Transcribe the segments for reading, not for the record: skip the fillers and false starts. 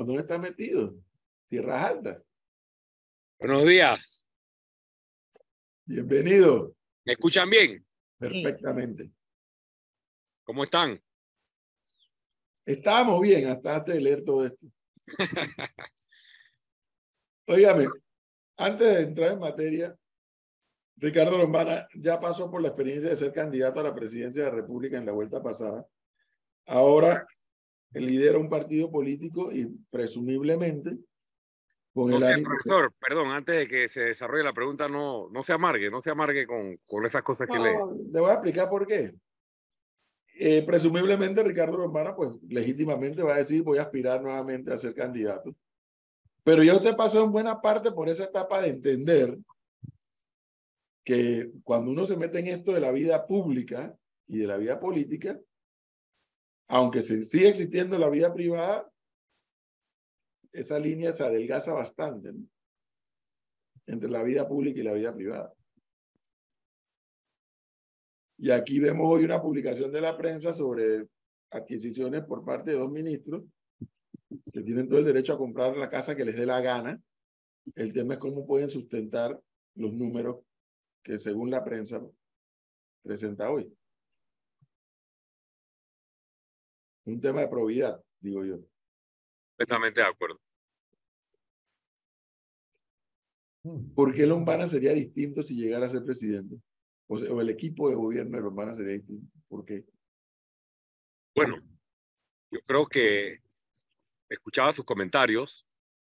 ¿dónde está metido? Tierras Altas. Buenos días. Bienvenido. ¿Me escuchan bien? Perfectamente. ¿Cómo están? Estábamos bien hasta antes de leer todo esto. Óigame, antes de entrar en materia, Ricardo Lombana ya pasó por la experiencia de ser candidato a la presidencia de la República en la vuelta pasada. Ahora lidera un partido político y presumiblemente con No el sé, ánimo... profesor, perdón, antes de que se desarrolle la pregunta, no se amargue con esas cosas que lee. No, le voy a explicar por qué. Presumiblemente Ricardo Lombana, pues legítimamente va a decir voy a aspirar nuevamente a ser candidato. Pero ya usted pasó en buena parte por esa etapa de entender que cuando uno se mete en esto de la vida pública y de la vida política, aunque se sigue existiendo la vida privada, esa línea se adelgaza bastante, ¿no? Entre la vida pública y la vida privada. Y aquí vemos hoy una publicación de la prensa sobre adquisiciones por parte de dos ministros que tienen todo el derecho a comprar la casa que les dé la gana. El tema es cómo pueden sustentar los números que según la prensa presenta hoy. Un tema de probidad, digo yo. Completamente de acuerdo. ¿Por qué Lombana sería distinto si llegara a ser presidente? O sea, o el equipo de gobierno de Lombana sería distinto. ¿Por qué? Bueno, yo creo que escuchaba sus comentarios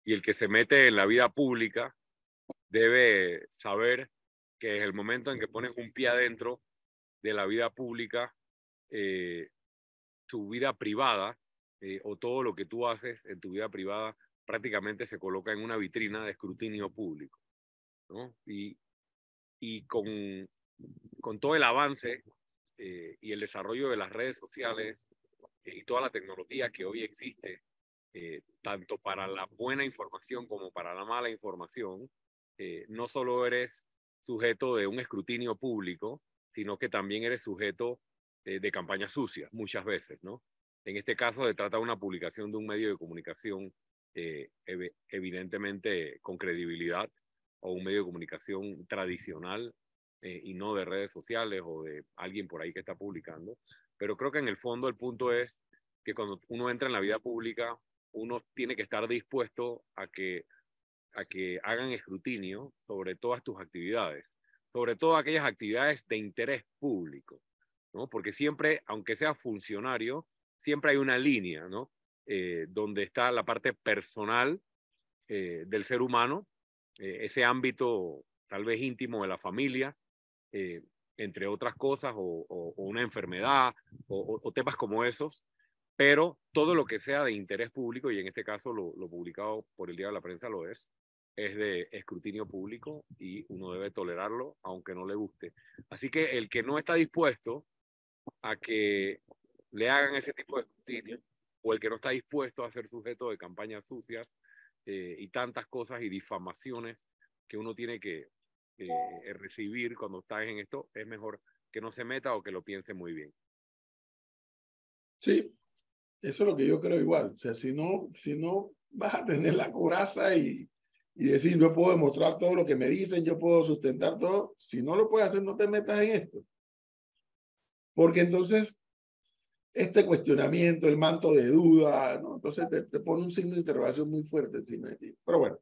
y el que se mete en la vida pública debe saber que desde el momento en que pones un pie adentro de la vida pública, tu vida privada o todo lo que tú haces en tu vida privada prácticamente se coloca en una vitrina de escrutinio público, ¿no? Y con todo el avance y el desarrollo de las redes sociales y toda la tecnología que hoy existe, tanto para la buena información como para la mala información, no solo eres sujeto de un escrutinio público, sino que también eres sujeto de campañas sucias muchas veces, ¿no? En este caso se trata de una publicación de un medio de comunicación evidentemente con credibilidad o un medio de comunicación tradicional y no de redes sociales o de alguien por ahí que está publicando. Pero creo que en el fondo el punto es que cuando uno entra en la vida pública, uno tiene que estar dispuesto a que hagan escrutinio sobre todas tus actividades, sobre todo aquellas actividades de interés público, ¿no? Porque siempre, aunque seas funcionario, siempre hay una línea, ¿no? Donde está la parte personal del ser humano, ese ámbito tal vez íntimo de la familia, entre otras cosas, o una enfermedad, o temas como esos, pero todo lo que sea de interés público, y en este caso lo publicado por el Día de la Prensa lo es de escrutinio público y uno debe tolerarlo aunque no le guste. Así que el que no está dispuesto a que le hagan ese tipo de escrutinio, o el que no está dispuesto a ser sujeto de campañas sucias y tantas cosas y difamaciones que uno tiene que recibir cuando está en esto, es mejor que no se meta o que lo piense muy bien. Sí, eso es lo que yo creo igual. O sea, si no vas a tener la coraza y decir, yo puedo demostrar todo lo que me dicen, yo puedo sustentar todo, si no lo puedes hacer, no te metas en esto. Porque entonces, este cuestionamiento, el manto de duda, ¿no? Entonces te pone un signo de interrogación muy fuerte encima de ti. Pero bueno,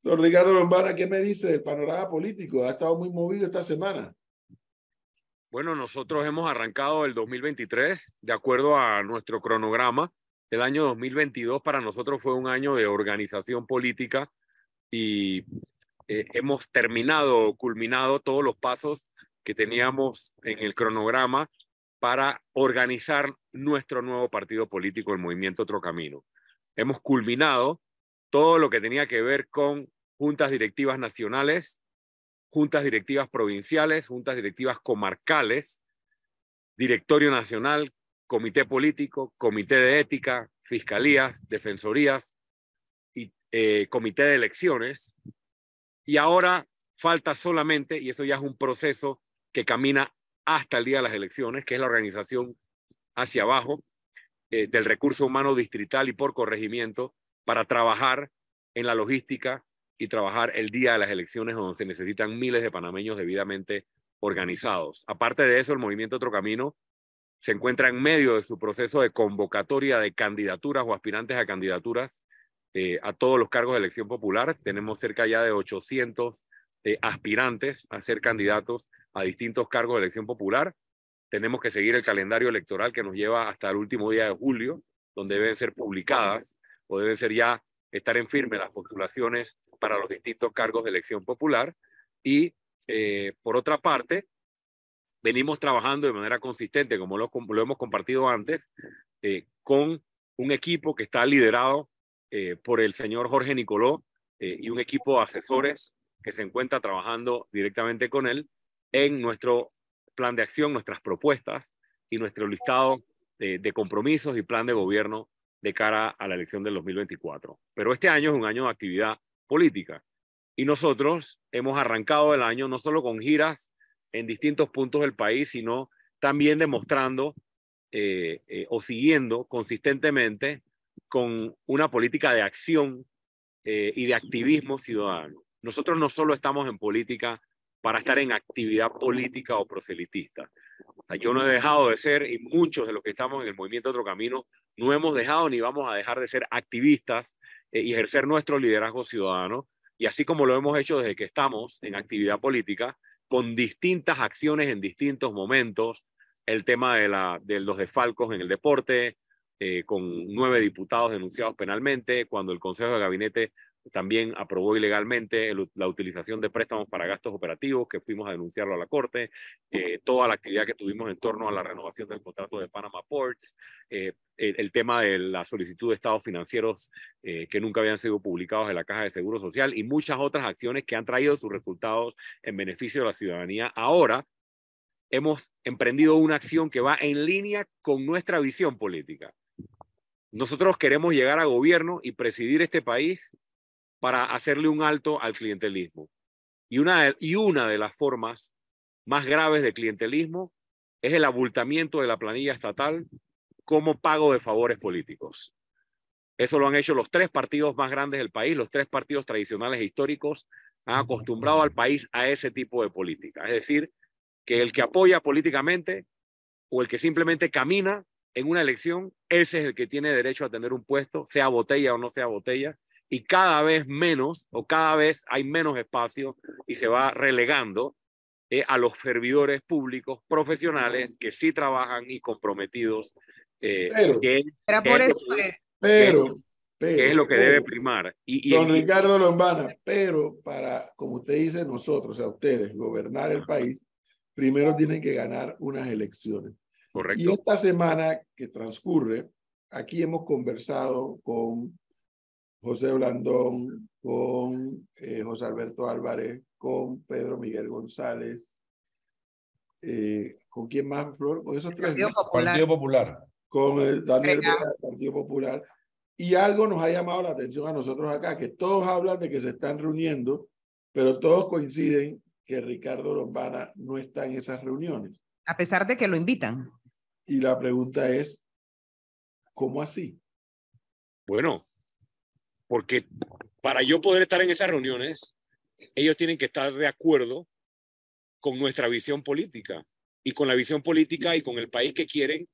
don Ricardo Lombana, ¿qué me dice del panorama político? Ha estado muy movido esta semana. Bueno, nosotros hemos arrancado el 2023 de acuerdo a nuestro cronograma. El año 2022 para nosotros fue un año de organización política y hemos culminado todos los pasos que teníamos en el cronograma para organizar nuestro nuevo partido político, el Movimiento Otro Camino. Hemos culminado todo lo que tenía que ver con juntas directivas nacionales, juntas directivas provinciales, juntas directivas comarcales, directorio nacional, comité político, comité de ética, fiscalías, defensorías y comité de elecciones. Y ahora falta solamente, y eso ya es un proceso que camina hasta el día de las elecciones, que es la organización hacia abajo, del recurso humano distrital y por corregimiento para trabajar en la logística y trabajar el día de las elecciones donde se necesitan miles de panameños debidamente organizados. Aparte de eso, el Movimiento Otro Camino se encuentra en medio de su proceso de convocatoria de candidaturas o aspirantes a candidaturas a todos los cargos de elección popular. Tenemos cerca ya de 800 aspirantes a ser candidatos a distintos cargos de elección popular. Tenemos que seguir el calendario electoral que nos lleva hasta el último día de julio, donde deben ser publicadas o deben ser ya estar en firme las postulaciones para los distintos cargos de elección popular. Y por otra parte, venimos trabajando de manera consistente, como lo hemos compartido antes, con un equipo que está liderado por el señor Jorge Nicoló y un equipo de asesores que se encuentra trabajando directamente con él en nuestro plan de acción, nuestras propuestas y nuestro listado de compromisos y plan de gobierno de cara a la elección del 2024. Pero este año es un año de actividad política y nosotros hemos arrancado el año no solo con giras en distintos puntos del país, sino también demostrando o siguiendo consistentemente con una política de acción y de activismo ciudadano. Nosotros no solo estamos en política para estar en actividad política o proselitista. O sea, yo no he dejado de ser, y muchos de los que estamos en el Movimiento Otro Camino no hemos dejado ni vamos a dejar de ser activistas y ejercer nuestro liderazgo ciudadano. Y así como lo hemos hecho desde que estamos en actividad política, con distintas acciones en distintos momentos, el tema de los desfalcos en el deporte, con 9 diputados denunciados penalmente, cuando el Consejo de Gabinete también aprobó ilegalmente la utilización de préstamos para gastos operativos, que fuimos a denunciarlo a la Corte, toda la actividad que tuvimos en torno a la renovación del contrato de Panama Ports, el tema de la solicitud de estados financieros que nunca habían sido publicados en la Caja de Seguro Social y muchas otras acciones que han traído sus resultados en beneficio de la ciudadanía. Ahora hemos emprendido una acción que va en línea con nuestra visión política. Nosotros queremos llegar a gobierno y presidir este país para hacerle un alto al clientelismo. Y una de las formas más graves de clientelismo es el abultamiento de la planilla estatal como pago de favores políticos. Eso lo han hecho los 3 partidos más grandes del país, los 3 partidos tradicionales e históricos han acostumbrado al país a ese tipo de política. Es decir, que el que apoya políticamente o el que simplemente camina en una elección, ese es el que tiene derecho a tener un puesto, sea botella o no sea botella, y cada vez menos o cada vez hay menos espacio y se va relegando a los servidores públicos profesionales que sí trabajan y comprometidos, Pero, que Era por eso pero, es lo que debe primar. Don Ricardo Lombana, pero para, como usted dice, nosotros, o sea, ustedes, gobernar el país, primero tienen que ganar unas elecciones. Correcto. Y esta semana que transcurre, aquí hemos conversado con José Blandón, con José Alberto Álvarez, con Pedro Miguel González, ¿con quién más, Flor? Con esos 3. Partido Popular. Con el Daniel Vega, del Partido Popular. Y algo nos ha llamado la atención a nosotros acá, que todos hablan de que se están reuniendo, pero todos coinciden que Ricardo Lombana no está en esas reuniones. A pesar de que lo invitan. Y la pregunta es, ¿cómo así? Bueno, porque para yo poder estar en esas reuniones, ellos tienen que estar de acuerdo con nuestra visión política y con la visión política y con el país que quieren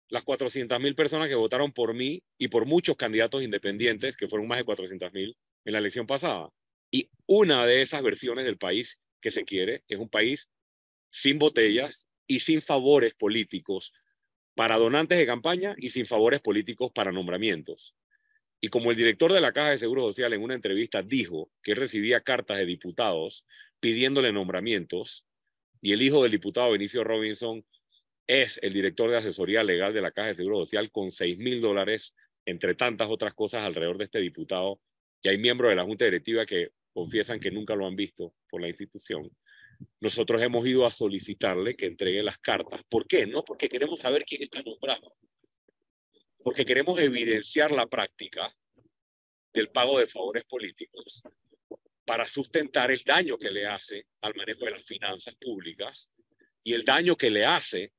las 400,000 personas que votaron por mí y por muchos candidatos independientes, que fueron más de 400,000 en la elección pasada. Y una de esas versiones del país que se quiere es un país sin botellas y sin favores políticos para donantes de campaña y sin favores políticos para nombramientos. Y como el director de la Caja de Seguro Social en una entrevista dijo que recibía cartas de diputados pidiéndole nombramientos, y el hijo del diputado Benicio Robinson es el director de asesoría legal de la Caja de Seguro Social con $6,000, entre tantas otras cosas alrededor de este diputado, y hay miembros de la Junta Directiva que confiesan que nunca lo han visto por la institución. Nosotros hemos ido a solicitarle que entregue las cartas. ¿Por qué? No porque queremos saber quién está nombrado, porque queremos evidenciar la práctica del pago de favores políticos para sustentar el daño que le hace al manejo de las finanzas públicas y el daño que le hace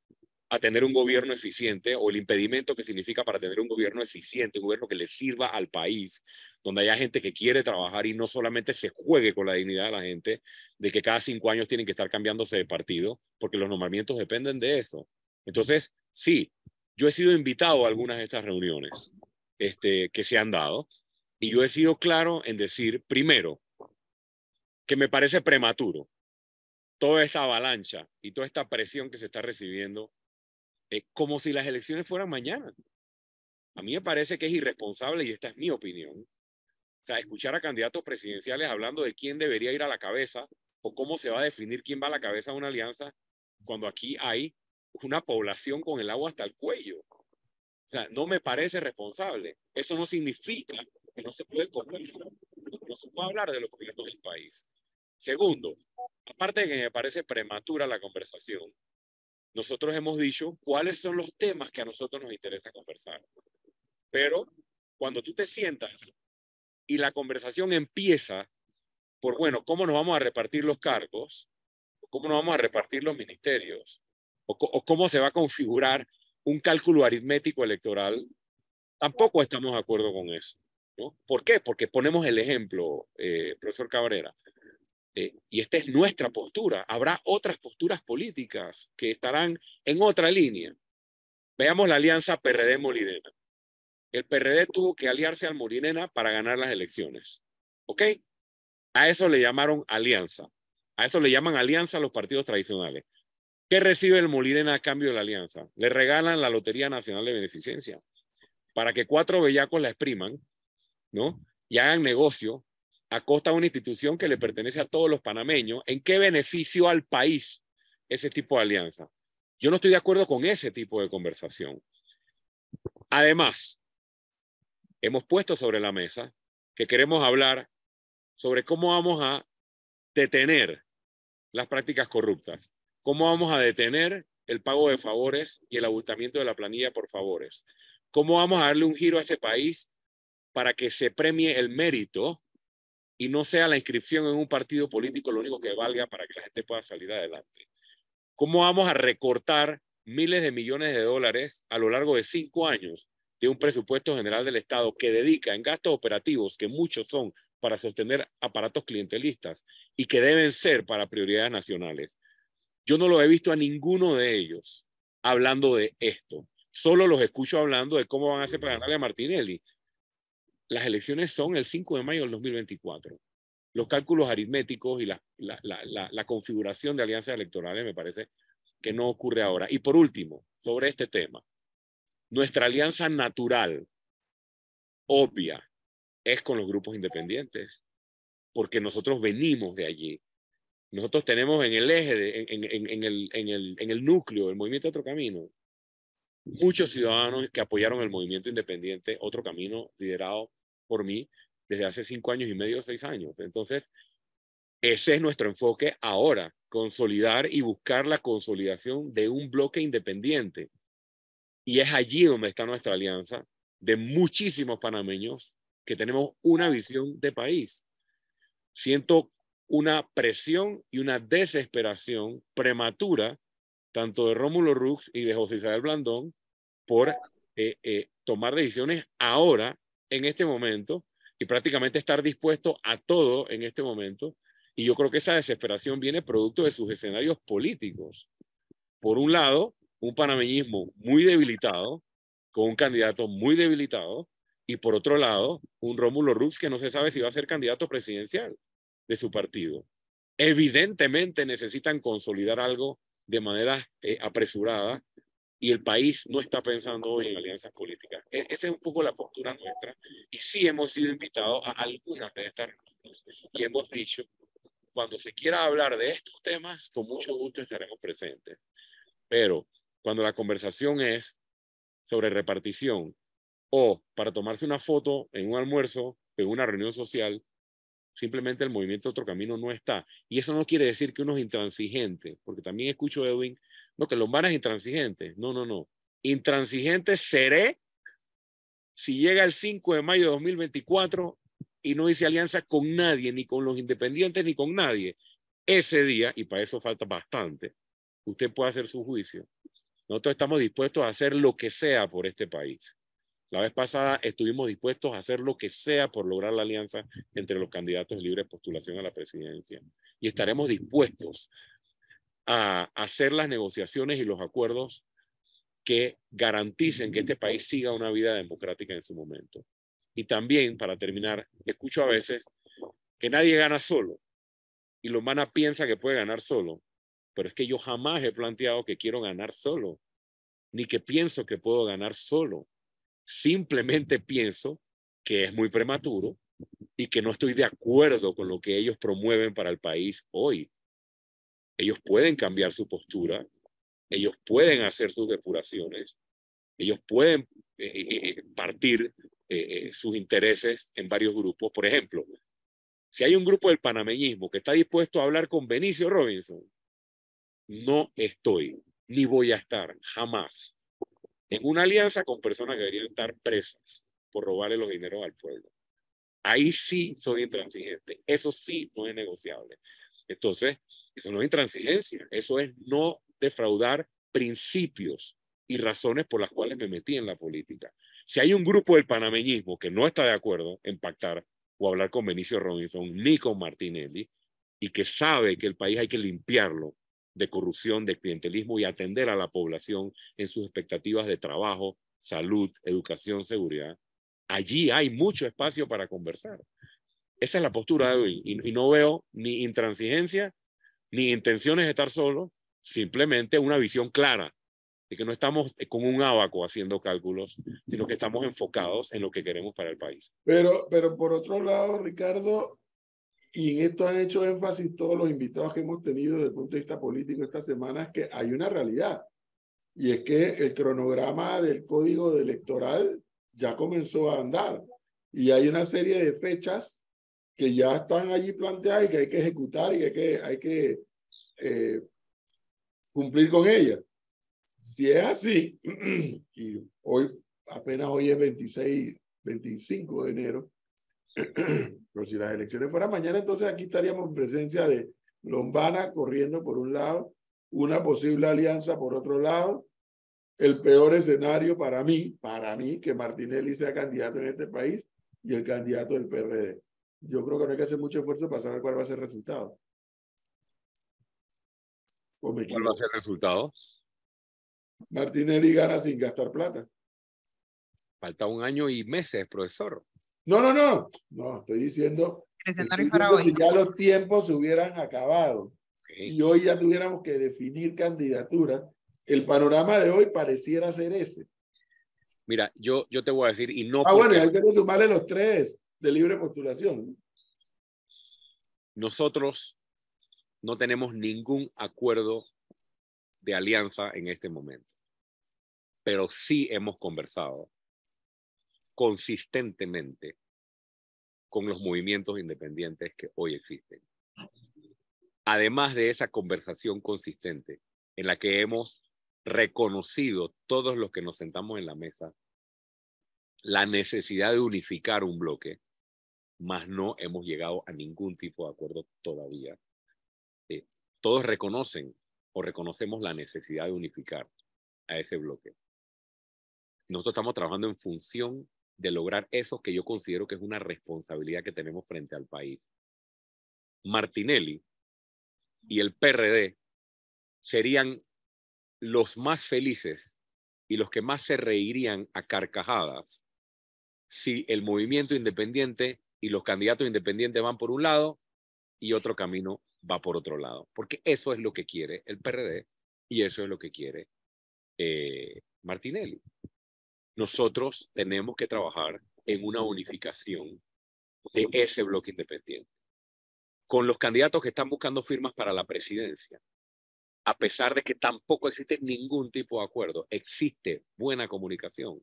a tener un gobierno eficiente, o el impedimento que significa para tener un gobierno eficiente, un gobierno que le sirva al país, donde haya gente que quiere trabajar y no solamente se juegue con la dignidad de la gente, de que cada 5 años tienen que estar cambiándose de partido, porque los nombramientos dependen de eso. Entonces, sí, yo he sido invitado a algunas de estas reuniones que se han dado, y yo he sido claro en decir, primero, que me parece prematuro toda esta avalancha y toda esta presión que se está recibiendo, como si las elecciones fueran mañana. A mí me parece que es irresponsable, y esta es mi opinión. O sea, escuchar a candidatos presidenciales hablando de quién debería ir a la cabeza o cómo se va a definir quién va a la cabeza de una alianza, cuando aquí hay una población con el agua hasta el cuello. O sea, no me parece responsable. Eso no significa que no se puede no se puede hablar de los problemas del país. Segundo, aparte de que me parece prematura la conversación, nosotros hemos dicho cuáles son los temas que a nosotros nos interesa conversar. Pero cuando tú te sientas y la conversación empieza por, bueno, ¿cómo nos vamos a repartir los cargos? ¿Cómo nos vamos a repartir los ministerios? ¿O cómo se va a configurar un cálculo aritmético electoral? Tampoco estamos de acuerdo con eso, ¿no? ¿Por qué? Porque ponemos el ejemplo, profesor Cabrera, y esta es nuestra postura. Habrá otras posturas políticas que estarán en otra línea. Veamos la alianza PRD-Molinena. El PRD tuvo que aliarse al Molinena para ganar las elecciones. ¿Ok? A eso le llamaron alianza. A eso le llaman alianza a los partidos tradicionales. ¿Qué recibe el Molinena a cambio de la alianza? Le regalan la Lotería Nacional de Beneficencia para que 4 bellacos la expriman, ¿no? Y hagan negocio a costa de una institución que le pertenece a todos los panameños. ¿En qué beneficio al país ese tipo de alianza? Yo no estoy de acuerdo con ese tipo de conversación. Además, hemos puesto sobre la mesa que queremos hablar sobre cómo vamos a detener las prácticas corruptas, cómo vamos a detener el pago de favores y el abultamiento de la planilla por favores, cómo vamos a darle un giro a este país para que se premie el mérito y no sea la inscripción en un partido político lo único que valga para que la gente pueda salir adelante. ¿Cómo vamos a recortar miles de millones de dólares a lo largo de 5 años de un presupuesto general del Estado que dedica en gastos operativos, que muchos son para sostener aparatos clientelistas y que deben ser para prioridades nacionales? Yo no lo he visto a ninguno de ellos hablando de esto. Solo los escucho hablando de cómo van a hacer para ganarle a Martinelli. Las elecciones son el 5 de mayo del 2024. Los cálculos aritméticos y la configuración de alianzas electorales me parece que no ocurre ahora. Y por último, sobre este tema, nuestra alianza natural, obvia, es con los grupos independientes, porque nosotros venimos de allí. Nosotros tenemos en el eje, en el núcleo del movimiento Otro Camino, muchos ciudadanos que apoyaron el movimiento independiente Otro Camino, liderado por mí desde hace 5 años y medio, 6 años. Entonces, ese es nuestro enfoque ahora, consolidar y buscar la consolidación de un bloque independiente. Y es allí donde está nuestra alianza de muchísimos panameños que tenemos una visión de país. Siento una presión y una desesperación prematura, tanto de Rómulo Rux y de José Isabel Blandón, por tomar decisiones ahora, en este momento, y prácticamente estar dispuesto a todo en este momento. Y yo creo que esa desesperación viene producto de sus escenarios políticos. Por un lado, un panameñismo muy debilitado, con un candidato muy debilitado, y por otro lado, un Rómulo Rux que no se sabe si va a ser candidato presidencial de su partido. Evidentemente necesitan consolidar algo de manera apresurada, y el país no está pensando hoy en alianzas políticas. Esa es un poco la postura nuestra, y sí hemos sido invitados a algunas de estas reuniones, y hemos dicho, cuando se quiera hablar de estos temas, con mucho gusto estaremos presentes. Pero cuando la conversación es sobre repartición o para tomarse una foto en un almuerzo, en una reunión social, simplemente el movimiento Otro Camino no está. Y eso no quiere decir que uno es intransigente, porque también escucho, Edwin, no, que Lombana es intransigente. No, no, no. Intransigente seré si llega el 5 de mayo de 2024 y no hice alianza con nadie, ni con los independientes, ni con nadie. Ese día, y para eso falta bastante, usted puede hacer su juicio. Nosotros estamos dispuestos a hacer lo que sea por este país. La vez pasada estuvimos dispuestos a hacer lo que sea por lograr la alianza entre los candidatos de libre postulación a la presidencia. Y estaremos dispuestos a hacer las negociaciones y los acuerdos que garanticen que este país siga una vida democrática en su momento. Y también, para terminar, escucho a veces que nadie gana solo. Y Lombana piensa que puede ganar solo. Pero es que yo jamás he planteado que quiero ganar solo, ni que pienso que puedo ganar solo. Simplemente pienso que es muy prematuro y que no estoy de acuerdo con lo que ellos promueven para el país hoy. Ellos pueden cambiar su postura, ellos pueden hacer sus depuraciones, ellos pueden partir sus intereses en varios grupos. Por ejemplo, si hay un grupo del panameñismo que está dispuesto a hablar con Benicio Robinson, no estoy, ni voy a estar, jamás, en una alianza con personas que deberían estar presas por robarle los dineros al pueblo. Ahí sí soy intransigente. Eso sí no es negociable. Entonces, eso no es intransigencia. Eso es no defraudar principios y razones por las cuales me metí en la política. Si hay un grupo del panameñismo que no está de acuerdo en pactar o hablar con Benicio Robinson ni con Martinelli y que sabe que el país hay que limpiarlo de corrupción, de clientelismo y atender a la población en sus expectativas de trabajo, salud, educación, seguridad, allí hay mucho espacio para conversar. Esa es la postura de hoy y no veo ni intransigencia ni intenciones de estar solo, simplemente una visión clara de que no estamos con un ábaco haciendo cálculos, sino que estamos enfocados en lo que queremos para el país. Pero por otro lado, Ricardo, y en esto han hecho énfasis todos los invitados que hemos tenido desde el punto de vista político esta semana, es que hay una realidad. Y es que el cronograma del código electoral ya comenzó a andar. Y hay una serie de fechas que ya están allí planteadas y que hay que ejecutar y que hay que cumplir con ellas. Si es así, y apenas hoy es 25 de enero, pero si las elecciones fueran mañana, entonces aquí estaríamos en presencia de Lombana corriendo por un lado, una posible alianza por otro lado, el peor escenario para mí, que Martinelli sea candidato en este país y el candidato del PRD. Yo creo que no hay que hacer mucho esfuerzo para saber cuál va a ser el resultado. ¿Cuál va a ser el resultado? Martinelli gana sin gastar plata. Falta 1 año y meses, profesor. No, estoy diciendo que ya los tiempos se hubieran acabado y hoy ya tuviéramos que definir candidaturas. El panorama de hoy pareciera ser ese. Mira, yo te voy a decir, y no bueno, hay que sumarle los 3 de libre postulación. Nosotros no tenemos ningún acuerdo de alianza en este momento, pero sí hemos conversado consistentemente con los movimientos independientes que hoy existen. Además de esa conversación consistente en la que hemos reconocido todos los que nos sentamos en la mesa la necesidad de unificar un bloque, mas no hemos llegado a ningún tipo de acuerdo todavía. Todos reconocen o reconocemos la necesidad de unificar a ese bloque. Nosotros estamos trabajando en función de lograr eso que yo considero que es una responsabilidad que tenemos frente al país. Martinelli y el PRD serían los más felices y los que más se reirían a carcajadas si el movimiento independiente y los candidatos independientes van por un lado y otro camino va por otro lado. Porque eso es lo que quiere el PRD y eso es lo que quiere Martinelli. Nosotros tenemos que trabajar en una unificación de ese bloque independiente. Con los candidatos que están buscando firmas para la presidencia, a pesar de que tampoco existe ningún tipo de acuerdo, existe buena comunicación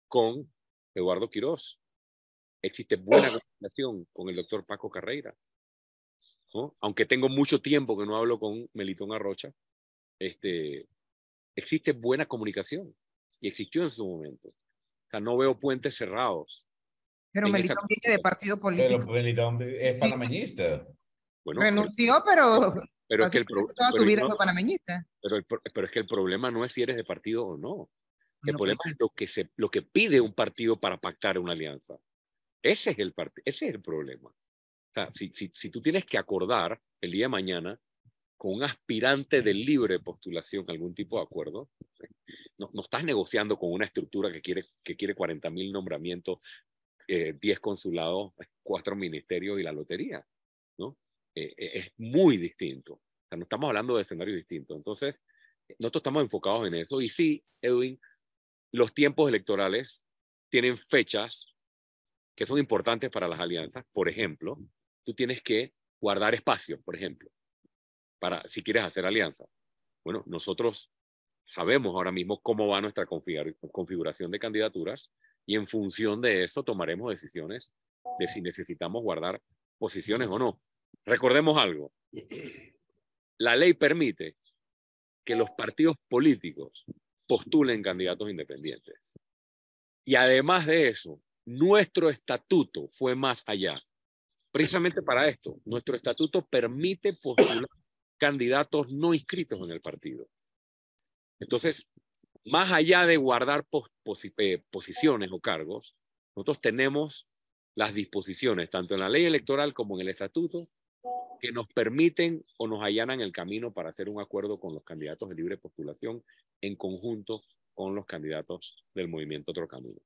con Eduardo Quirós, existe buena comunicación con el doctor Paco Carreira, ¿no? Aunque tengo mucho tiempo que no hablo con Melitón Arrocha, existe buena comunicación y existió en su momento. O sea, no veo puentes cerrados. Pero Melitón viene de partido político. Pero Melitón es panameñista. Bueno, renunció, pero Pero es que Toda su vida fue panameñista. pero es que el problema no es si eres de partido o no. El No, problema es lo que pide un partido para pactar una alianza. Ese es el problema. O sea, si tú tienes que acordar el día de mañana con un aspirante de libre postulación algún tipo de acuerdo, no estás negociando con una estructura que quiere 40.000 nombramientos, 10 consulados, 4 ministerios y la lotería, ¿no? Es muy distinto. O sea, no estamos hablando de escenarios distintos. Entonces, nosotros estamos enfocados en eso. Y sí, Edwin, los tiempos electorales tienen fechas que son importantes para las alianzas. Por ejemplo, tú tienes que guardar espacio, por ejemplo, para si quieres hacer alianza. Bueno, nosotros sabemos ahora mismo cómo va nuestra configuración de candidaturas y en función de eso tomaremos decisiones de si necesitamos guardar posiciones o no. Recordemos algo. La ley permite que los partidos políticos postulen candidatos independientes. Y además de eso, nuestro estatuto fue más allá. Precisamente para esto, nuestro estatuto permite postular candidatos no inscritos en el partido. Entonces, más allá de guardar posiciones o cargos, nosotros tenemos las disposiciones, tanto en la ley electoral como en el estatuto, que nos permiten o nos allanan el camino para hacer un acuerdo con los candidatos de libre postulación en conjunto con los candidatos del movimiento Otro Camino.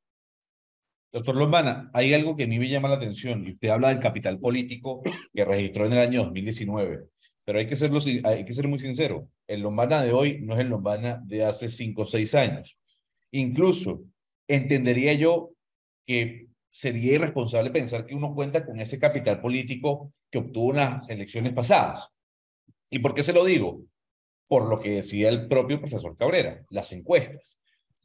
Doctor Lombana, hay algo que a mí me llama la atención, y usted habla del capital político que registró en el año 2019, pero hay que ser muy sincero, el Lombana de hoy no es el Lombana de hace 5 o 6 años. Incluso entendería yo que sería irresponsable pensar que uno cuenta con ese capital político que obtuvo en las elecciones pasadas. ¿Y por qué se lo digo? Por lo que decía el propio profesor Cabrera, las encuestas.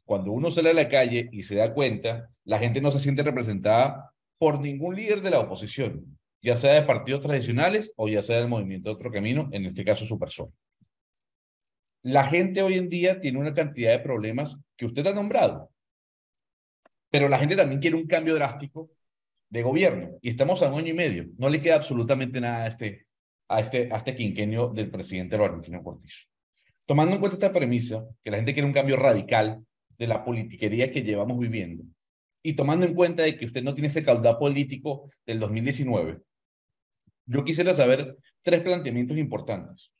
Cuando uno sale a la calle y se da cuenta, la gente no se siente representada por ningún líder de la oposición, ya sea de partidos tradicionales o ya sea del movimiento Otro Camino, en este caso su persona. La gente hoy en día tiene una cantidad de problemas que usted ha nombrado, pero la gente también quiere un cambio drástico de gobierno y estamos a 1 año y medio. No le queda absolutamente nada a este quinquenio del presidente Laurentino Cortizo. Tomando en cuenta esta premisa, que la gente quiere un cambio radical de la politiquería que llevamos viviendo, y tomando en cuenta de que usted no tiene ese caudal político del 2019, yo quisiera saber 3 planteamientos importantes.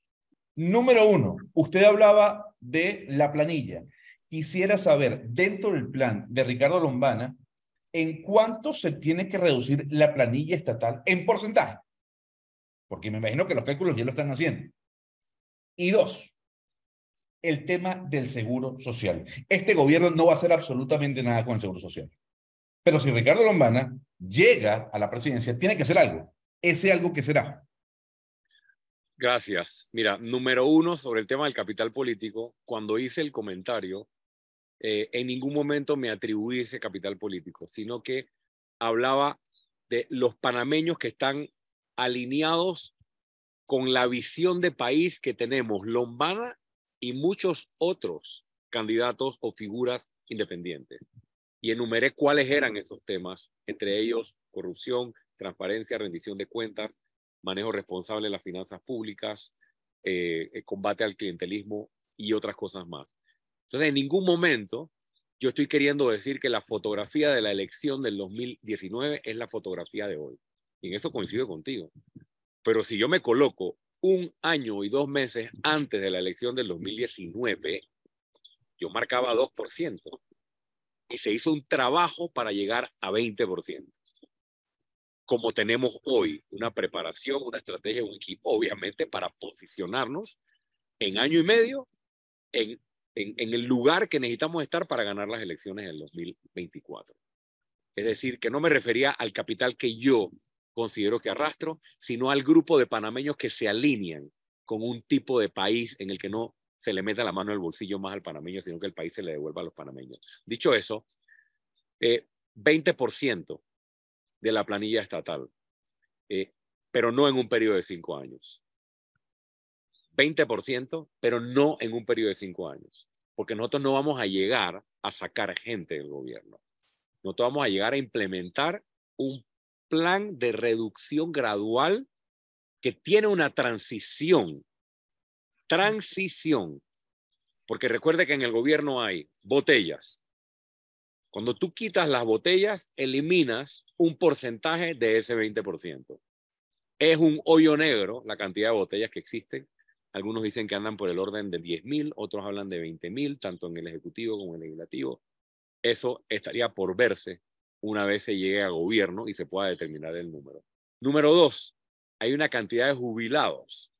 Número 1, usted hablaba de la planilla. Quisiera saber, dentro del plan de Ricardo Lombana, ¿en cuánto se tiene que reducir la planilla estatal en porcentaje? Porque me imagino que los cálculos ya lo están haciendo. Y 2, el tema del seguro social. Este gobierno no va a hacer absolutamente nada con el seguro social. Pero si Ricardo Lombana llega a la presidencia, tiene que hacer algo. ¿Ese algo qué será? Gracias. Mira, número 1, sobre el tema del capital político, cuando hice el comentario, en ningún momento me atribuí ese capital político, sino que hablaba de los panameños que están alineados con la visión de país que tenemos Lombana y muchos otros candidatos o figuras independientes. Y enumeré cuáles eran esos temas, entre ellos corrupción, transparencia, rendición de cuentas, manejo responsable de las finanzas públicas, combate al clientelismo y otras cosas más. Entonces, en ningún momento yo estoy queriendo decir que la fotografía de la elección del 2019 es la fotografía de hoy. Y en eso coincido contigo. Pero si yo me coloco 1 año y 2 meses antes de la elección del 2019, yo marcaba 2%. Y se hizo un trabajo para llegar a 20%. Como tenemos hoy una preparación, una estrategia, un equipo, obviamente, para posicionarnos en año y medio en el lugar que necesitamos estar para ganar las elecciones del 2024. Es decir, que no me refería al capital que yo considero que arrastro, sino al grupo de panameños que se alinean con un tipo de país en el que no se le meta la mano al bolsillo más al panameño, sino que el país se le devuelva a los panameños. Dicho eso, 20% de la planilla estatal, pero no en un periodo de 5 años. 20%, pero no en un periodo de 5 años. Porque nosotros no vamos a llegar a sacar gente del gobierno. Nosotros vamos a llegar a implementar un plan de reducción gradual que tiene una transición transición. Porque recuerde que en el gobierno hay botellas. Cuando tú quitas las botellas, eliminas un porcentaje de ese 20%. Es un hoyo negro la cantidad de botellas que existen. Algunos dicen que andan por el orden de 10.000, otros hablan de 20.000, tanto en el Ejecutivo como en el Legislativo. Eso estaría por verse una vez se llegue a gobierno y se pueda determinar el número. Número 2, hay una cantidad de jubilados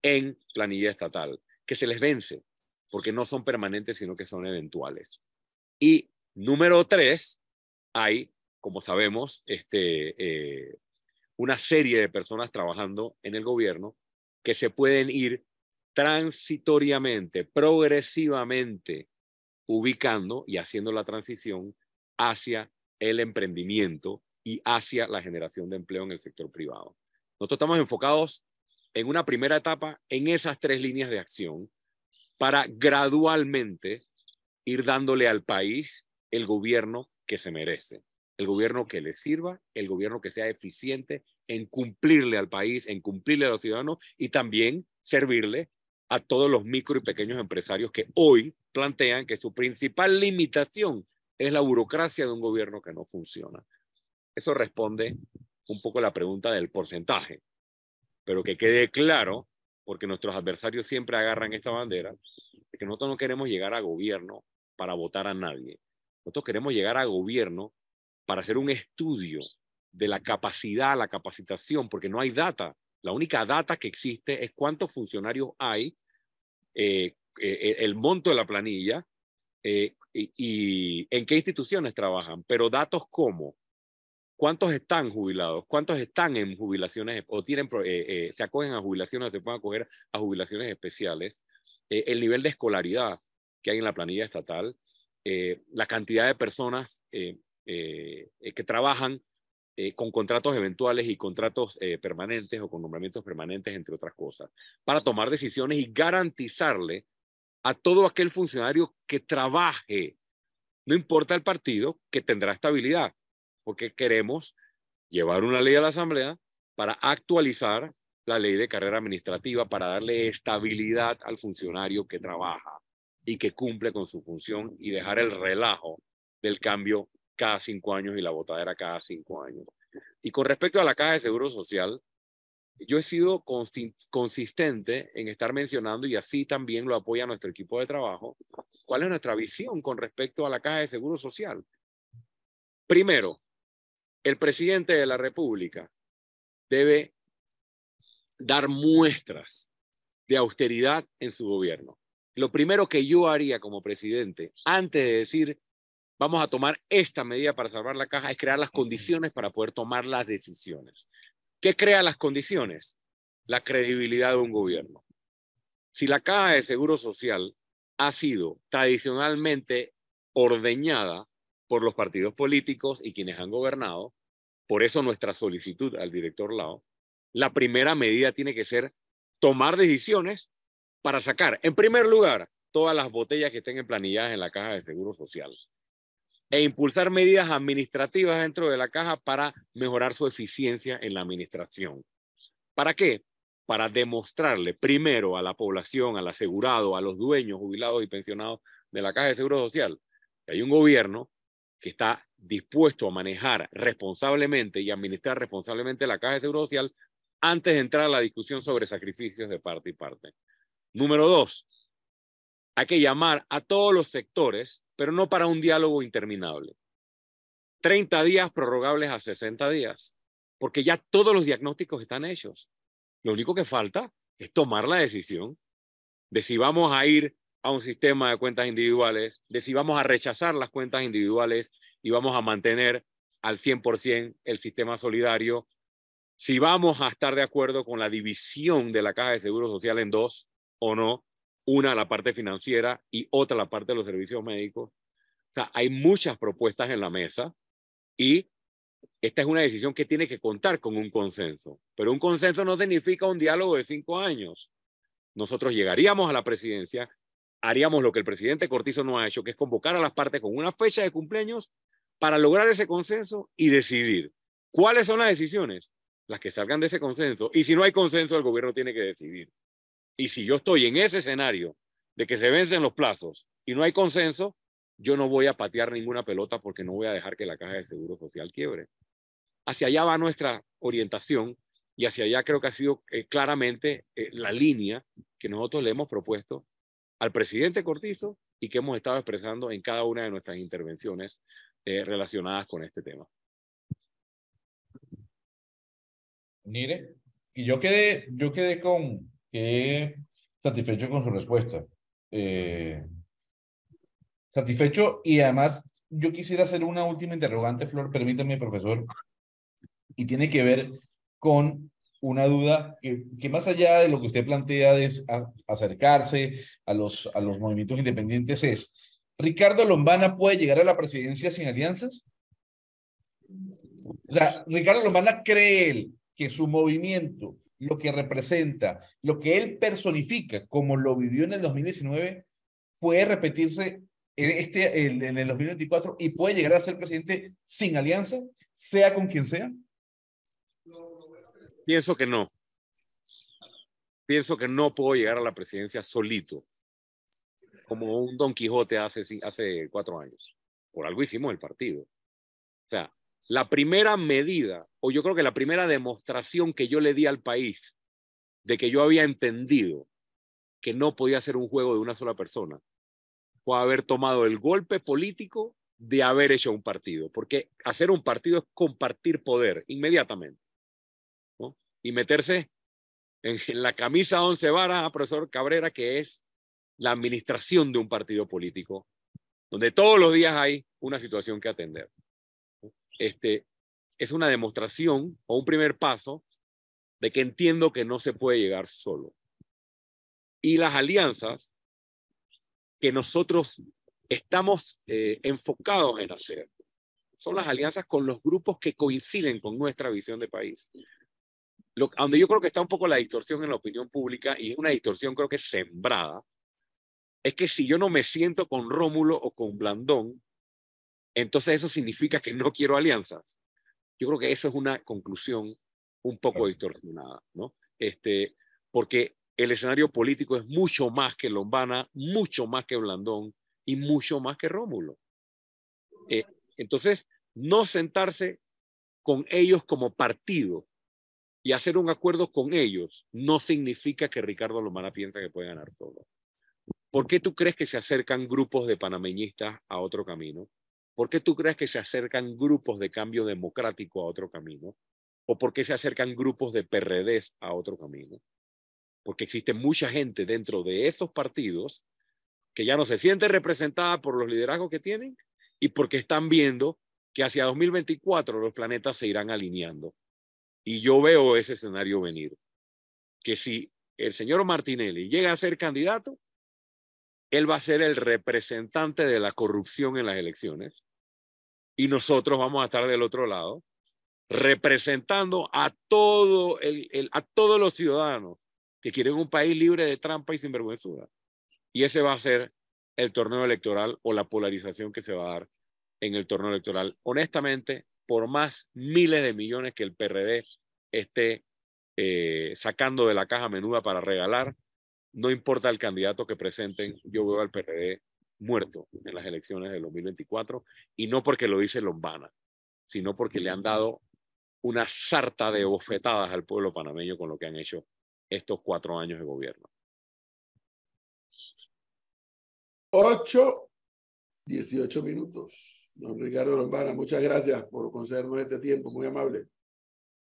en planilla estatal que se les vence porque no son permanentes, sino que son eventuales. Y número 3, hay, como sabemos, una serie de personas trabajando en el gobierno que se pueden ir transitoriamente, progresivamente, ubicando y haciendo la transición hacia el emprendimiento y hacia la generación de empleo en el sector privado. Nosotros estamos enfocados en una primera etapa en esas 3 líneas de acción para gradualmente ir dándole al país el gobierno que se merece, el gobierno que le sirva, el gobierno que sea eficiente en cumplirle al país, en cumplirle a los ciudadanos y también servirle a todos los micro y pequeños empresarios que hoy plantean que su principal limitación es la burocracia de un gobierno que no funciona. Eso responde un poco a la pregunta del porcentaje, pero que quede claro, porque nuestros adversarios siempre agarran esta bandera, de que nosotros no queremos llegar a gobierno para votar a nadie. Nosotros queremos llegar a gobierno para hacer un estudio de la capacidad, la capacitación, porque no hay data. La única data que existe es cuántos funcionarios hay, el monto de la planilla y en qué instituciones trabajan. Pero datos como cuántos están jubilados, cuántos están en jubilaciones o tienen, se acogen a jubilaciones, se pueden acoger a jubilaciones especiales, el nivel de escolaridad que hay en la planilla estatal, la cantidad de personas que trabajan con contratos eventuales y contratos permanentes o con nombramientos permanentes, entre otras cosas, para tomar decisiones y garantizarle a todo aquel funcionario que trabaje, no importa el partido, que tendrá estabilidad, porque queremos llevar una ley a la Asamblea para actualizar la ley de carrera administrativa, para darle estabilidad al funcionario que trabaja y que cumple con su función y dejar el relajo del cambio cada 5 años y la botadera cada 5 años. Y con respecto a la Caja de Seguro Social, yo he sido consistente en estar mencionando, y así también lo apoya nuestro equipo de trabajo, cuál es nuestra visión con respecto a la Caja de Seguro Social. Primero, el presidente de la República debe dar muestras de austeridad en su gobierno. Lo primero que yo haría como presidente, antes de decir vamos a tomar esta medida para salvar la caja, es crear las condiciones para poder tomar las decisiones. ¿Qué crea las condiciones? La credibilidad de un gobierno. Si la Caja de Seguro Social ha sido tradicionalmente ordeñada por los partidos políticos y quienes han gobernado, por eso nuestra solicitud al director Lao, la primera medida tiene que ser tomar decisiones para sacar, en primer lugar, todas las botellas que estén emplanilladas en la Caja de Seguro Social e impulsar medidas administrativas dentro de la caja para mejorar su eficiencia en la administración. ¿Para qué? Para demostrarle primero a la población, al asegurado, a los dueños, jubilados y pensionados de la Caja de Seguro Social, que hay un gobierno que está dispuesto a manejar responsablemente y administrar responsablemente la Caja de Seguro Social antes de entrar a la discusión sobre sacrificios de parte y parte. Número 2, hay que llamar a todos los sectores, pero no para un diálogo interminable. 30 días prorrogables a 60 días, porque ya todos los diagnósticos están hechos. Lo único que falta es tomar la decisión de si vamos a ir a un sistema de cuentas individuales, de si vamos a rechazar las cuentas individuales y vamos a mantener al 100% el sistema solidario, si vamos a estar de acuerdo con la división de la Caja de Seguro Social en 2 o no, una la parte financiera y otra la parte de los servicios médicos. O sea, hay muchas propuestas en la mesa y esta es una decisión que tiene que contar con un consenso. Pero un consenso no significa un diálogo de 5 años. Nosotros llegaríamos a la presidencia, haríamos lo que el presidente Cortizo no ha hecho, que es convocar a las partes con una fecha de cumpleaños para lograr ese consenso y decidir cuáles son las decisiones, las que salgan de ese consenso. Y si no hay consenso, el gobierno tiene que decidir. Y si yo estoy en ese escenario de que se vencen los plazos y no hay consenso, yo no voy a patear ninguna pelota porque no voy a dejar que la Caja de Seguro Social quiebre. Hacia allá va nuestra orientación y hacia allá creo que ha sido claramente la línea que nosotros le hemos propuesto al presidente Cortizo y que hemos estado expresando en cada una de nuestras intervenciones relacionadas con este tema. Mire, y yo quedé satisfecho con su respuesta. Satisfecho, y además yo quisiera hacer una última interrogante, Flor, permítame, profesor, y tiene que ver con una duda que más allá de lo que usted plantea de acercarse a los movimientos independientes es, ¿Ricardo Lombana puede llegar a la presidencia sin alianzas? O sea, Ricardo Lombana cree él que su movimiento, lo que representa, lo que él personifica, como lo vivió en el 2019, puede repetirse en el 2024 y puede llegar a ser presidente sin alianza, sea con quien sea. Pienso que no. Pienso que no puedo llegar a la presidencia solito, como un Don Quijote hace 4 años. Por algo hicimos el partido. O sea, la primera medida, o yo creo que la primera demostración que yo le di al país de que yo había entendido que no podía ser un juego de una sola persona, fue haber tomado el golpe político de haber hecho un partido. Porque hacer un partido es compartir poder inmediatamente, ¿no? Y meterse en la camisa 11 varas, profesor Cabrera, que es la administración de un partido político, donde todos los días hay una situación que atender. Es una demostración o un primer paso de que entiendo que no se puede llegar solo. Y las alianzas que nosotros estamos enfocados en hacer son las alianzas con los grupos que coinciden con nuestra visión de país. Donde yo creo que está un poco la distorsión en la opinión pública, y es una distorsión creo que sembrada, es que si yo no me siento con Rómulo o con Blandón, entonces eso significa que no quiero alianzas. Yo creo que eso es una conclusión un poco distorsionada, ¿no? Porque el escenario político es mucho más que Lombana, mucho más que Blandón y mucho más que Rómulo. Entonces, no sentarse con ellos como partido y hacer un acuerdo con ellos no significa que Ricardo Lombana piensa que puede ganar solo. ¿Por qué tú crees que se acercan grupos de panameñistas a otro camino? ¿Por qué tú crees que se acercan grupos de cambio democrático a otro camino? ¿O por qué se acercan grupos de PRDs a otro camino? Porque existe mucha gente dentro de esos partidos que ya no se siente representada por los liderazgos que tienen y porque están viendo que hacia 2024 los planetas se irán alineando. Y yo veo ese escenario venir. Que si el señor Martinelli llega a ser candidato, él va a ser el representante de la corrupción en las elecciones y nosotros vamos a estar del otro lado representando a todos los ciudadanos que quieren un país libre de trampa y sinvergüenzura. Y ese va a ser el torneo electoral o la polarización que se va a dar en el torneo electoral. Honestamente, por más miles de millones que el PRD esté sacando de la caja menuda para regalar, no importa el candidato que presenten, yo veo al PRD muerto en las elecciones del 2024, y no porque lo dice Lombana, sino porque le han dado una sarta de bofetadas al pueblo panameño con lo que han hecho estos 4 años de gobierno. 8:18. Don Ricardo Lombana, muchas gracias por concedernos este tiempo, muy amable.